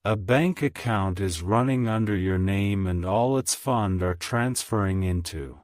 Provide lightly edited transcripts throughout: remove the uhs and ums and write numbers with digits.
A bank account is running under your name and all its funds are transferring into.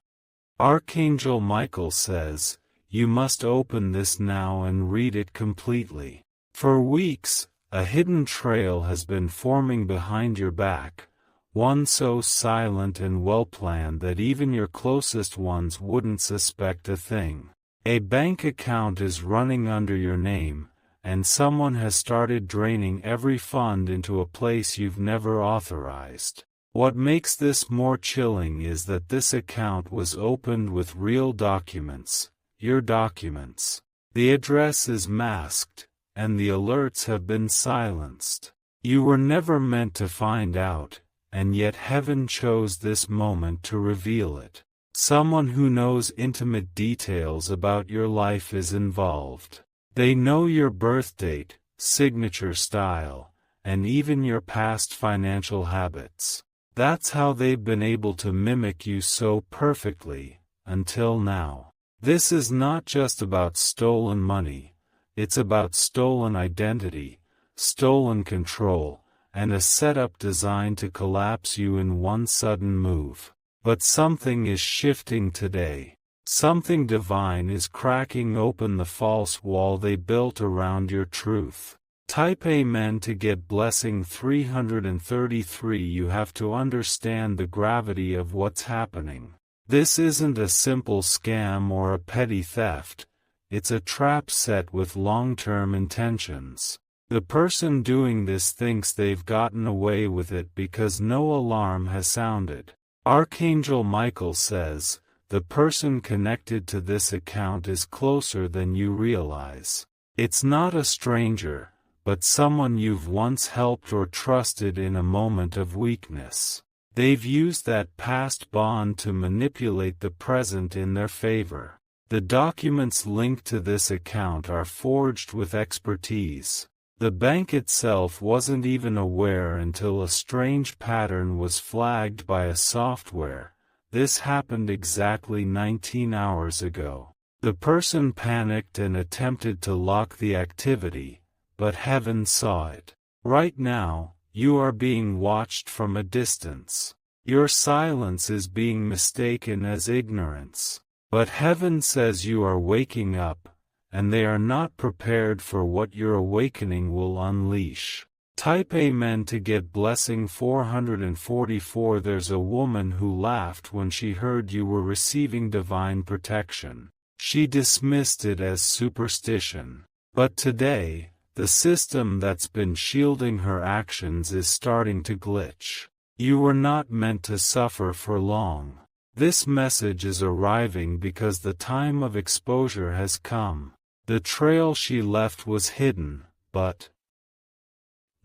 Archangel Michael says, you must open this now and read it completely. For weeks, a hidden trail has been forming behind your back, one so silent and well-planned that even your closest ones wouldn't suspect a thing. A bank account is running under your name, and someone has started draining every fund into a place you've never authorized. What makes this more chilling is that this account was opened with real documents, your documents. The address is masked, and the alerts have been silenced. You were never meant to find out, and yet heaven chose this moment to reveal it. Someone who knows intimate details about your life is involved. They know your birth date, signature style, and even your past financial habits. That's how they've been able to mimic you so perfectly, until now. This is not just about stolen money, it's about stolen identity, stolen control, and a setup designed to collapse you in one sudden move. But something is shifting today. Something divine is cracking open the false wall they built around your truth. Type Amen to get blessing 333. You have to understand the gravity of what's happening. This isn't a simple scam or a petty theft. It's a trap set with long-term intentions. The person doing this thinks they've gotten away with it because no alarm has sounded. Archangel Michael says, the person connected to this account is closer than you realize. It's not a stranger, but someone you've once helped or trusted in a moment of weakness. They've used that past bond to manipulate the present in their favor. The documents linked to this account are forged with expertise. The bank itself wasn't even aware until a strange pattern was flagged by a software. This happened exactly 19 hours ago. The person panicked and attempted to lock the activity, but heaven saw it. Right now, you are being watched from a distance. Your silence is being mistaken as ignorance. But heaven says you are waking up, and they are not prepared for what your awakening will unleash. Type Amen to get blessing 444. There's a woman who laughed when she heard you were receiving divine protection. She dismissed it as superstition. But today, the system that's been shielding her actions is starting to glitch. You were not meant to suffer for long. This message is arriving because the time of exposure has come. The trail she left was hidden, but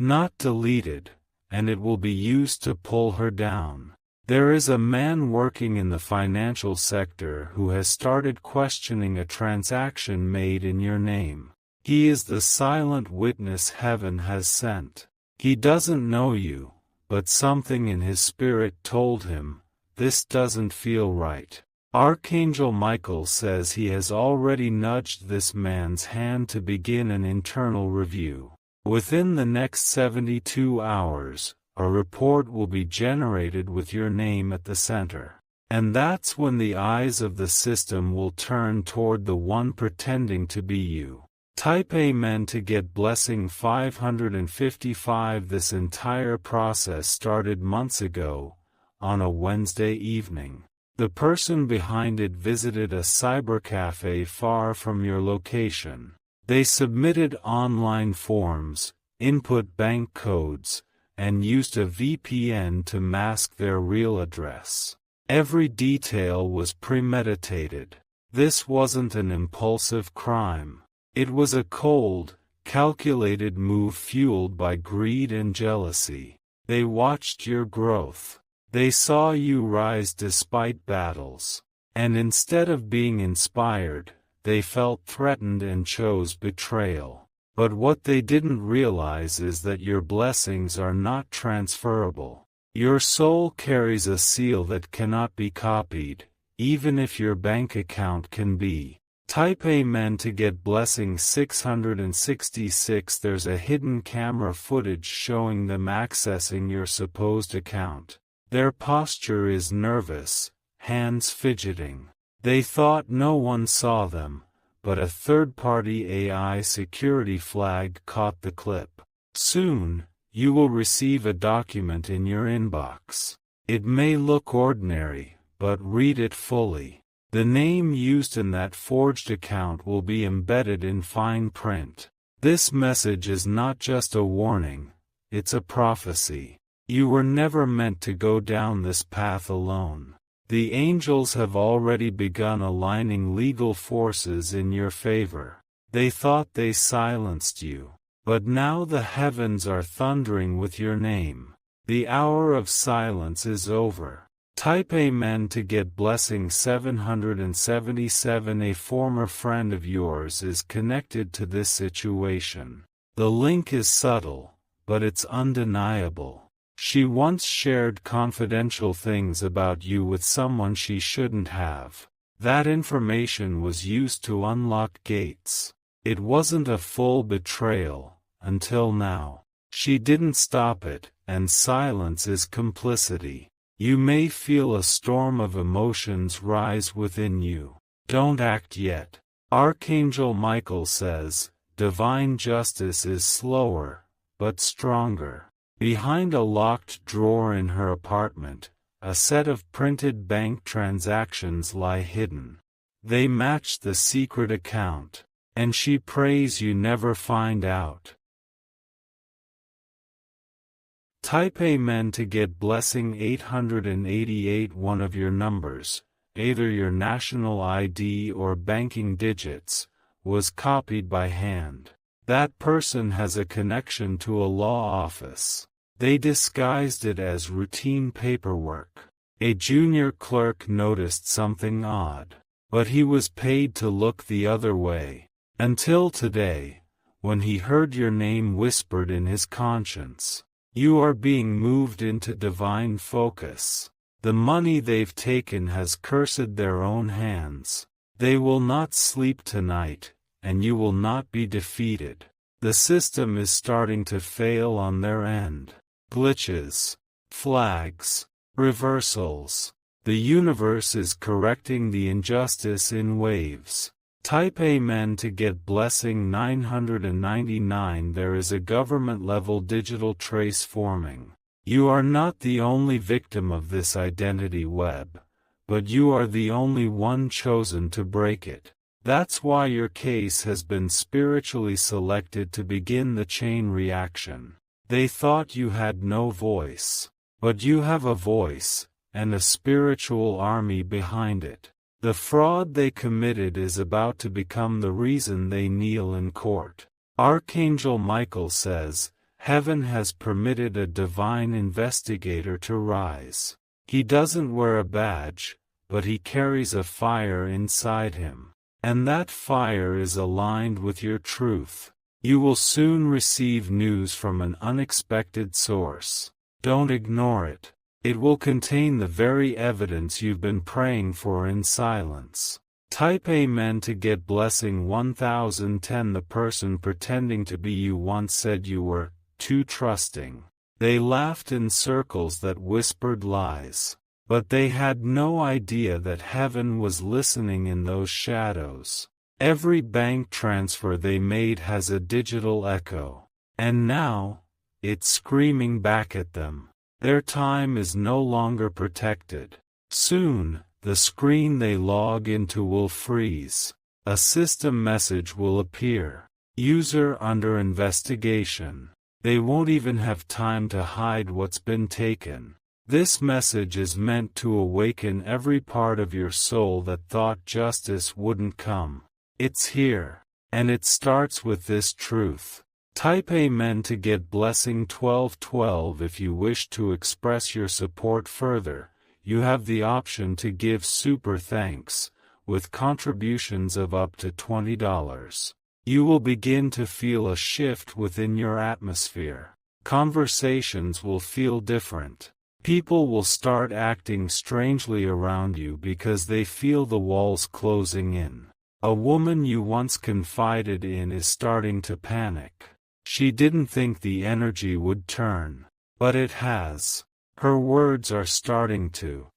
not deleted, and it will be used to pull her down. There is a man working in the financial sector who has started questioning a transaction made in your name. He is the silent witness heaven has sent. He doesn't know you, but something in his spirit told him, this doesn't feel right. Archangel Michael says he has already nudged this man's hand to begin an internal review. Within the next 72 hours, a report will be generated with your name at the center. And that's when the eyes of the system will turn toward the one pretending to be you. Type Amen to get blessing 555. This entire process started months ago, on a Wednesday evening. The person behind it visited a cybercafe far from your location. They submitted online forms, input bank codes, and used a VPN to mask their real address. Every detail was premeditated. This wasn't an impulsive crime. It was a cold, calculated move fueled by greed and jealousy. They watched your growth. They saw you rise despite battles. And instead of being inspired, they felt threatened and chose betrayal. But what they didn't realize is that your blessings are not transferable. Your soul carries a seal that cannot be copied, even if your bank account can be. Type Amen to get blessing 666. There's a hidden camera footage showing them accessing your supposed account. Their posture is nervous, hands fidgeting. They thought no one saw them, but a third-party AI security flag caught the clip. Soon, you will receive a document in your inbox. It may look ordinary, but read it fully. The name used in that forged account will be embedded in fine print. This message is not just a warning, it's a prophecy. You were never meant to go down this path alone. The angels have already begun aligning legal forces in your favor. They thought they silenced you, but now the heavens are thundering with your name. The hour of silence is over. Type Amen to get blessing 777. A former friend of yours is connected to this situation. The link is subtle, but it's undeniable. She once shared confidential things about you with someone she shouldn't have. That information was used to unlock gates. It wasn't a full betrayal, until now. She didn't stop it, and silence is complicity. You may feel a storm of emotions rise within you. Don't act yet. Archangel Michael says, divine justice is slower, but stronger. Behind a locked drawer in her apartment, a set of printed bank transactions lie hidden. They match the secret account, and she prays you never find out. Type Amen to get blessing 888. One of your numbers, either your national ID or banking digits, was copied by hand. That person has a connection to a law office. They disguised it as routine paperwork. A junior clerk noticed something odd, but he was paid to look the other way. Until today, when he heard your name whispered in his conscience. You are being moved into divine focus. The money they've taken has cursed their own hands. They will not sleep tonight, and you will not be defeated. The system is starting to fail on their end. Glitches, flags, reversals. The universe is correcting the injustice in waves. Type Amen to get blessing 999. There is a government-level digital trace forming. You are not the only victim of this identity web, but you are the only one chosen to break it. That's why your case has been spiritually selected to begin the chain reaction. They thought you had no voice, but you have a voice, and a spiritual army behind it. The fraud they committed is about to become the reason they kneel in court. Archangel Michael says, heaven has permitted a divine investigator to rise. He doesn't wear a badge, but he carries a fire inside him. And that fire is aligned with your truth. You will soon receive news from an unexpected source. Don't ignore it. It will contain the very evidence you've been praying for in silence. Type Amen to get blessing 1010. The person pretending to be you once said you were too trusting. They laughed in circles that whispered lies. But they had no idea that heaven was listening in those shadows. Every bank transfer they made has a digital echo. And now, it's screaming back at them. Their time is no longer protected. Soon, the screen they log into will freeze. A system message will appear. User under investigation. They won't even have time to hide what's been taken. This message is meant to awaken every part of your soul that thought justice wouldn't come. It's here. And it starts with this truth. Type Amen to get blessing 1212. If you wish to express your support further, you have the option to give super thanks, with contributions of up to $20. You will begin to feel a shift within your atmosphere. Conversations will feel different. People will start acting strangely around you because they feel the walls closing in. A woman you once confided in is starting to panic. She didn't think the energy would turn, but it has. Her words are starting to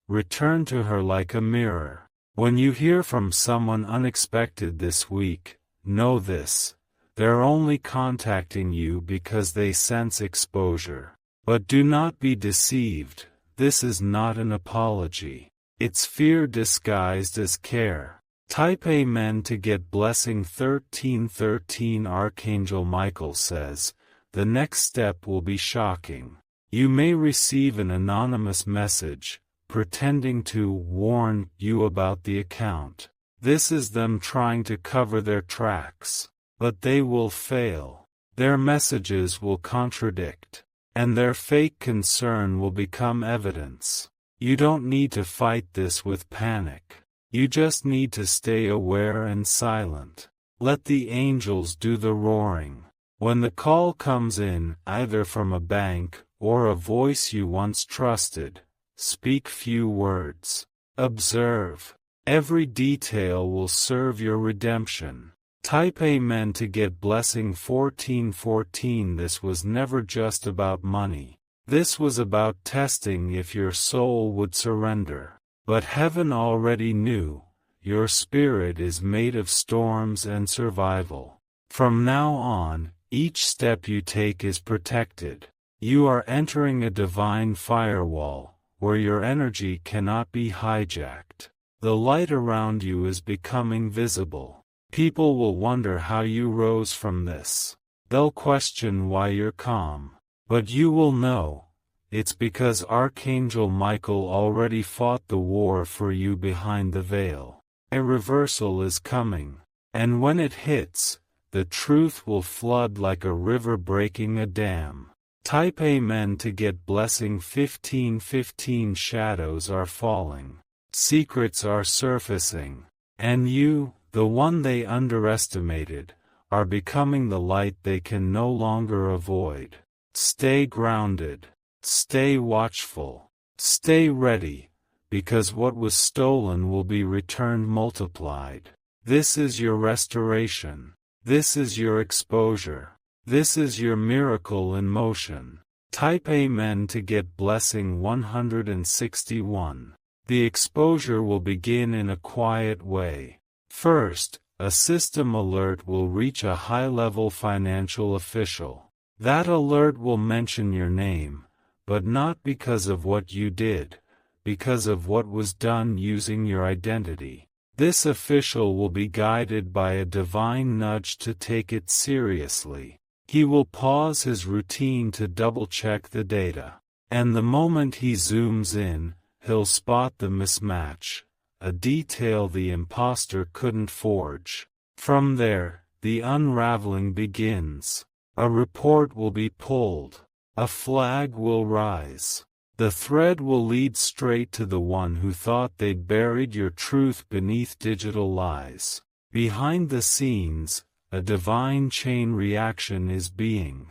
return to her like a mirror. When you hear from someone unexpected this week, know this: they're only contacting you because they sense exposure. But do not be deceived, this is not an apology. It's fear disguised as care. Type Amen to get blessing 1313. Archangel Michael says, the next step will be shocking. You may receive an anonymous message, pretending to warn you about the account. This is them trying to cover their tracks. But they will fail. Their messages will contradict. And their fake concern will become evidence. You don't need to fight this with panic. You just need to stay aware and silent. Let the angels do the roaring. When the call comes in, either from a bank or a voice you once trusted, speak few words. Observe. Every detail will serve your redemption. Type Amen to get blessing 1414. This was never just about money. This was about testing if your soul would surrender. But heaven already knew. Your spirit is made of storms and survival. From now on, each step you take is protected. You are entering a divine firewall, where your energy cannot be hijacked. The light around you is becoming visible. People will wonder how you rose from this. They'll question why you're calm. But you will know. It's because Archangel Michael already fought the war for you behind the veil. A reversal is coming. And when it hits, the truth will flood like a river breaking a dam. Type Amen to get blessing 1515. Shadows are falling. Secrets are surfacing. And you, the one they underestimated, are becoming the light they can no longer avoid. Stay grounded. Stay watchful. Stay ready, because what was stolen will be returned multiplied. This is your restoration. This is your exposure. This is your miracle in motion. Type Amen to get blessing 161. The exposure will begin in a quiet way. First, a system alert will reach a high-level financial official. That alert will mention your name, but not because of what you did, because of what was done using your identity. This official will be guided by a divine nudge to take it seriously. He will pause his routine to double-check the data. And the moment he zooms in, he'll spot the mismatch. A detail the imposter couldn't forge. From there, the unraveling begins. A report will be pulled. A flag will rise. The thread will lead straight to the one who thought they'd buried your truth beneath digital lies. Behind the scenes, a divine chain reaction is being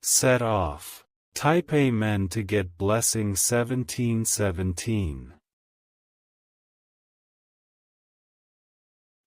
set off. Type Amen to get blessing 1717.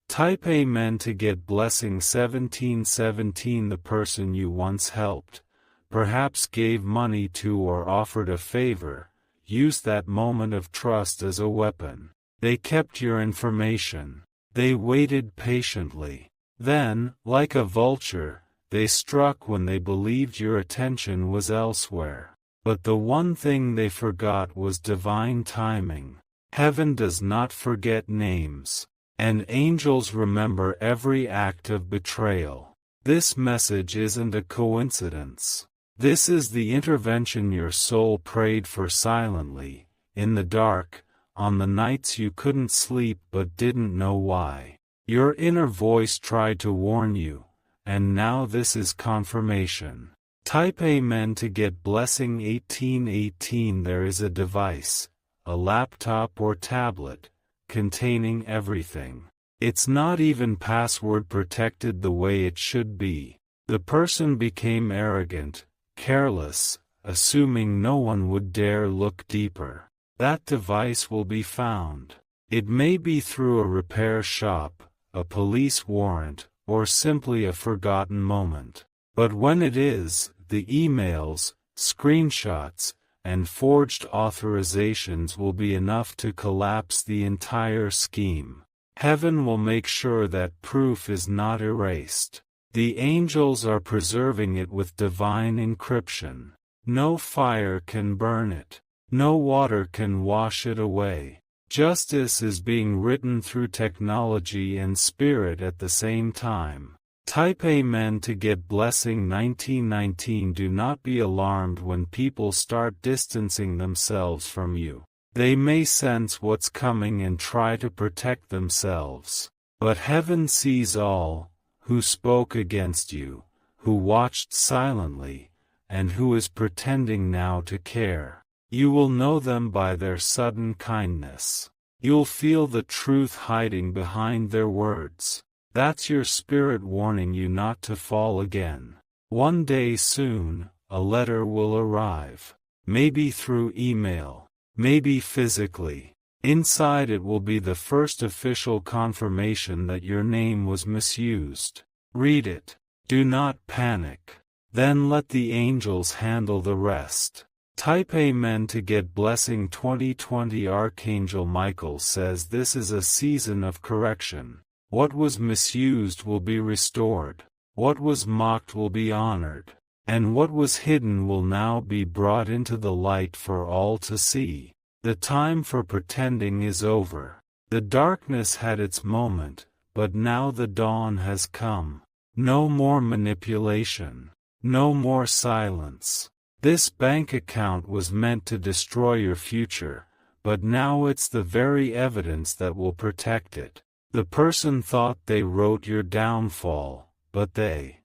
Type Amen to get blessing 1717. The person you once helped, perhaps gave money to or offered a favor, used that moment of trust as a weapon. They kept your information. They waited patiently. Then, like a vulture, they struck when they believed your attention was elsewhere. But the one thing they forgot was divine timing. Heaven does not forget names. And angels remember every act of betrayal. This message isn't a coincidence. This is the intervention your soul prayed for silently, in the dark, on the nights you couldn't sleep but didn't know why. Your inner voice tried to warn you, and now this is confirmation. Type Amen to get blessing 1818. There is a device, a laptop or tablet, containing everything. It's not even password protected the way it should be. The person became arrogant, careless, assuming no one would dare look deeper. That device will be found. It may be through a repair shop, a police warrant, or simply a forgotten moment. But when it is, the emails, screenshots, and forged authorizations will be enough to collapse the entire scheme. Heaven will make sure that proof is not erased. The angels are preserving it with divine encryption. No fire can burn it. No water can wash it away. Justice is being written through technology and spirit at the same time. Type Amen to get blessing 1919. Do not be alarmed when people start distancing themselves from you. They may sense what's coming and try to protect themselves. But heaven sees all, who spoke against you, who watched silently, and who is pretending now to care. You will know them by their sudden kindness. You'll feel the truth hiding behind their words. That's your spirit warning you not to fall again. One day soon, a letter will arrive. Maybe through email. Maybe physically. Inside it will be the first official confirmation that your name was misused. Read it. Do not panic. Then let the angels handle the rest. Type Amen to get blessing 2020. Archangel Michael says this is a season of correction. What was misused will be restored. What was mocked will be honored. And what was hidden will now be brought into the light for all to see. The time for pretending is over. The darkness had its moment, but now the dawn has come. No more manipulation. No more silence. This bank account was meant to destroy your future, but now it's the very evidence that will protect it. The person thought they wrote your downfall, but they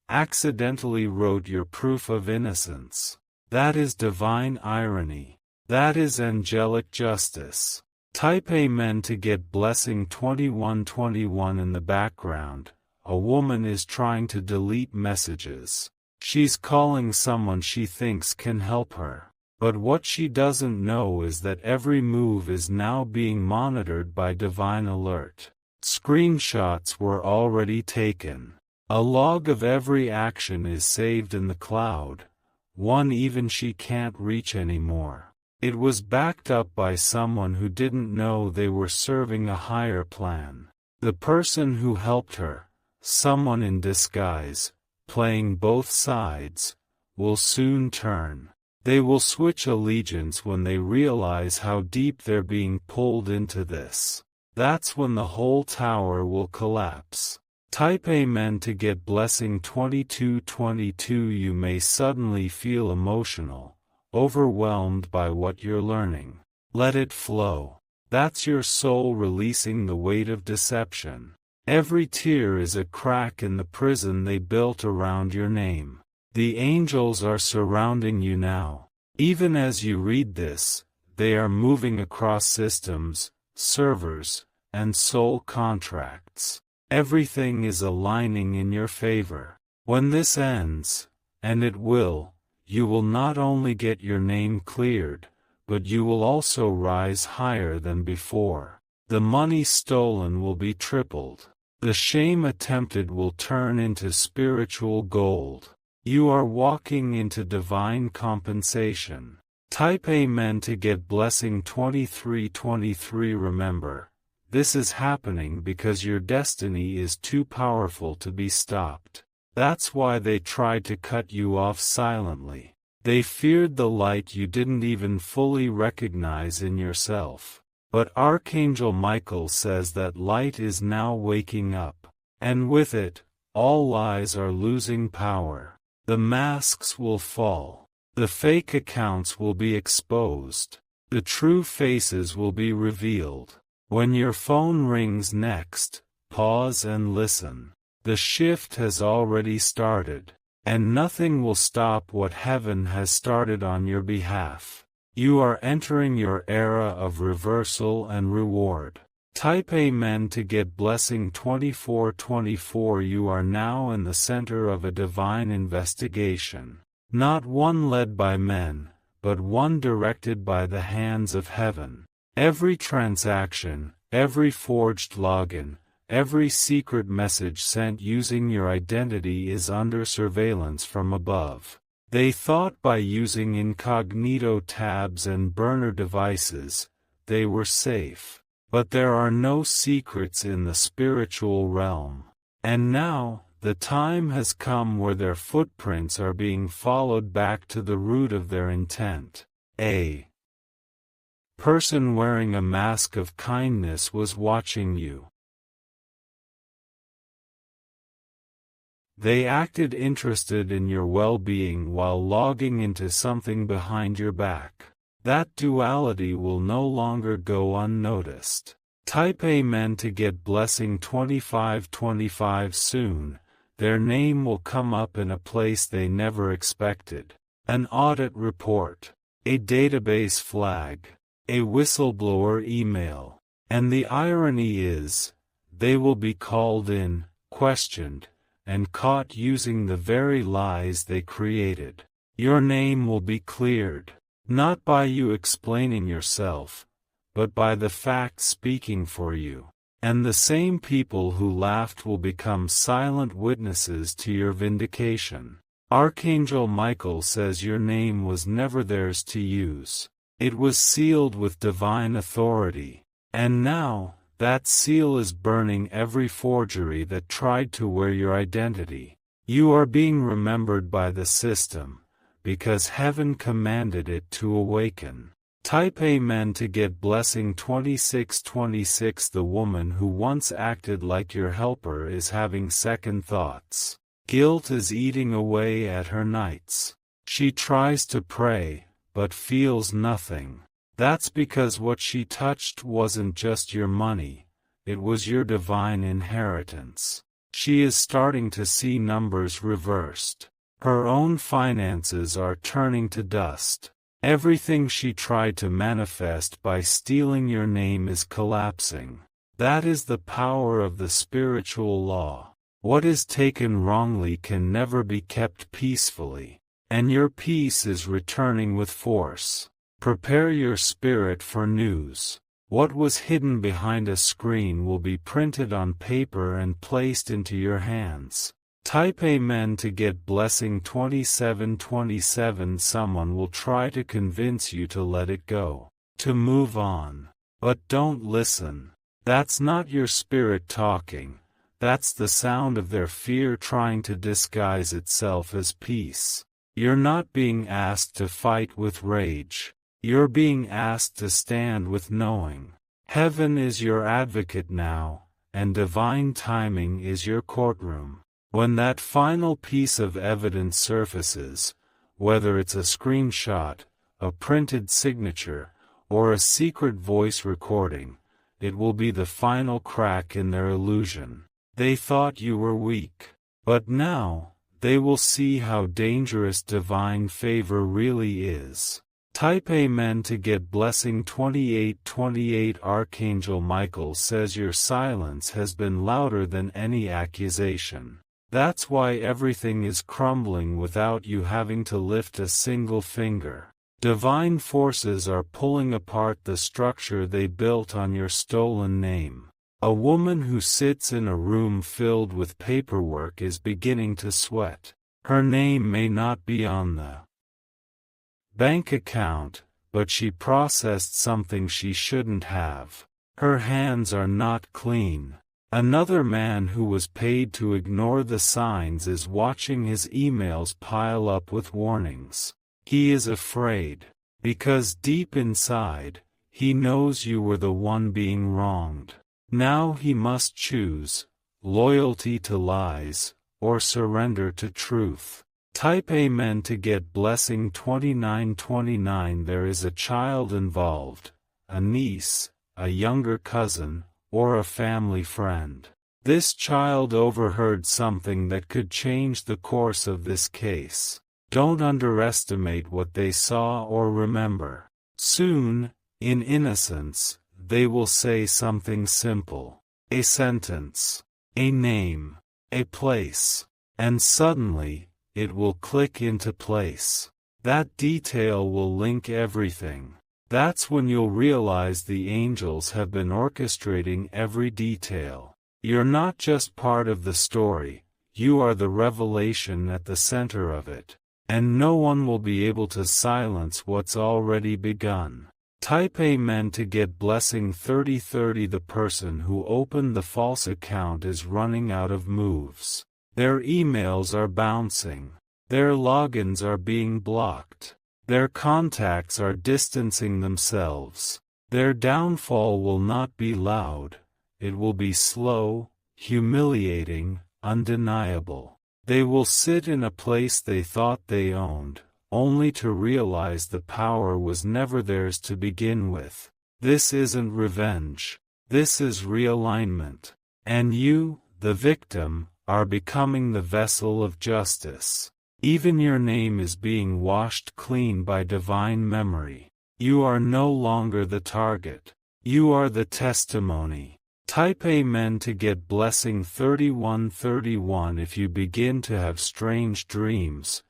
accidentally wrote your proof of innocence. That is divine irony. That is angelic justice. Type Amen to get blessing 2121. In the background, a woman is trying to delete messages. She's calling someone she thinks can help her. But what she doesn't know is that every move is now being monitored by divine alert. Screenshots were already taken. A log of every action is saved in the cloud, one even she can't reach anymore. It was backed up by someone who didn't know they were serving a higher plan. The person who helped her, someone in disguise, playing both sides, will soon turn. They will switch allegiance when they realize how deep they're being pulled into this. That's when the whole tower will collapse. Type Amen to get blessing 2222. You may suddenly feel emotional, overwhelmed by what you're learning. Let it flow. That's your soul releasing the weight of deception. Every tear is a crack in the prison they built around your name. The angels are surrounding you now. Even as you read this, they are moving across systems, servers, and soul contracts. Everything is aligning in your favor. When this ends, and it will, you will not only get your name cleared, but you will also rise higher than before. The money stolen will be tripled. The shame attempted will turn into spiritual gold. You are walking into divine compensation. Type Amen to get blessing 2323. Remember, this is happening because your destiny is too powerful to be stopped. That's why they tried to cut you off silently. They feared the light you didn't even fully recognize in yourself. But Archangel Michael says that light is now waking up. And with it, all lies are losing power. The masks will fall. The fake accounts will be exposed. The true faces will be revealed. When your phone rings next, pause and listen. The shift has already started. And nothing will stop what heaven has started on your behalf. You are entering your era of reversal and reward. Type Amen to get blessing 2424. You are now in the center of a divine investigation. Not one led by men, but one directed by the hands of heaven. Every transaction, every forged login, every secret message sent using your identity is under surveillance from above. They thought by using incognito tabs and burner devices, they were safe. But there are no secrets in the spiritual realm. And now, the time has come where their footprints are being followed back to the root of their intent. A person wearing a mask of kindness was watching you. They acted interested in your well-being while logging into something behind your back. That duality will no longer go unnoticed. Type Amen to get blessing 2525 soon. Their name will come up in a place they never expected. An audit report, a database flag, a whistleblower email. And the irony is, they will be called in, questioned, and caught using the very lies they created. Your name will be cleared, not by you explaining yourself, but by the facts speaking for you. And the same people who laughed will become silent witnesses to your vindication. Archangel Michael says your name was never theirs to use. It was sealed with divine authority. And now, that seal is burning every forgery that tried to wear your identity. You are being remembered by the system, because heaven commanded it to awaken. Type Amen to get blessing 2626. The woman who once acted like your helper is having second thoughts. Guilt is eating away at her nights. She tries to pray, but feels nothing. That's because what she touched wasn't just your money, it was your divine inheritance. She is starting to see numbers reversed. Her own finances are turning to dust. Everything she tried to manifest by stealing your name is collapsing. That is the power of the spiritual law. What is taken wrongly can never be kept peacefully. And your peace is returning with force. Prepare your spirit for news. What was hidden behind a screen will be printed on paper and placed into your hands. Type Amen to get blessing 2727. Someone will try to convince you to let it go, to move on. But don't listen. That's not your spirit talking. That's the sound of their fear trying to disguise itself as peace. You're not being asked to fight with rage. You're being asked to stand with knowing. Heaven is your advocate now, and divine timing is your courtroom. When that final piece of evidence surfaces, whether it's a screenshot, a printed signature, or a secret voice recording, it will be the final crack in their illusion. They thought you were weak, but now, they will see how dangerous divine favor really is. Type Amen to get blessing 2828. Archangel Michael says your silence has been louder than any accusation. That's why everything is crumbling without you having to lift a single finger. Divine forces are pulling apart the structure they built on your stolen name. A woman who sits in a room filled with paperwork is beginning to sweat. Her name may not be on the bank account, but she processed something she shouldn't have. Her hands are not clean. Another man who was paid to ignore the signs is watching his emails pile up with warnings. He is afraid, because deep inside, he knows you were the one being wronged. Now he must choose, loyalty to lies, or surrender to truth. Type Amen to get blessing 2929. There is a child involved, a niece, a younger cousin, or a family friend. This child overheard something that could change the course of this case. Don't underestimate what they saw or remember. Soon, in innocence, they will say something simple. A sentence, a name, a place, and suddenly, it will click into place. That detail will link everything. That's when you'll realize the angels have been orchestrating every detail. You're not just part of the story, you are the revelation at the center of it. And no one will be able to silence what's already begun. Type Amen to get blessing 3030. The person who opened the false account is running out of moves. Their emails are bouncing. Their logins are being blocked. Their contacts are distancing themselves. Their downfall will not be loud. It will be slow, humiliating, undeniable. They will sit in a place they thought they owned, only to realize the power was never theirs to begin with. This isn't revenge. This is realignment. And you, the victim, are becoming the vessel of justice. Even your name is being washed clean by divine memory. You are no longer the target. You are the testimony. Type Amen to get blessing 3131 if you begin to have strange dreams,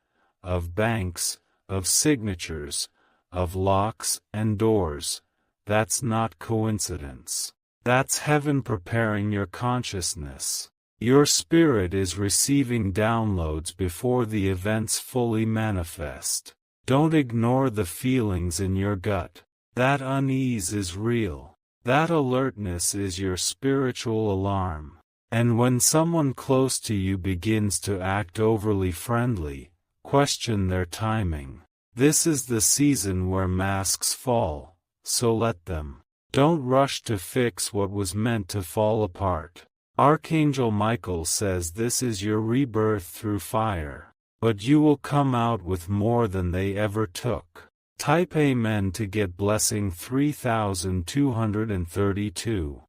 of banks, of signatures, of locks and doors. That's not coincidence. That's heaven preparing your consciousness. Your spirit is receiving downloads before the events fully manifest. Don't ignore the feelings in your gut. That unease is real. That alertness is your spiritual alarm. And when someone close to you begins to act overly friendly, question their timing. This is the season where masks fall, so let them. Don't rush to fix what was meant to fall apart. Archangel Michael says this is your rebirth through fire, but you will come out with more than they ever took. Type Amen to get blessing 3232.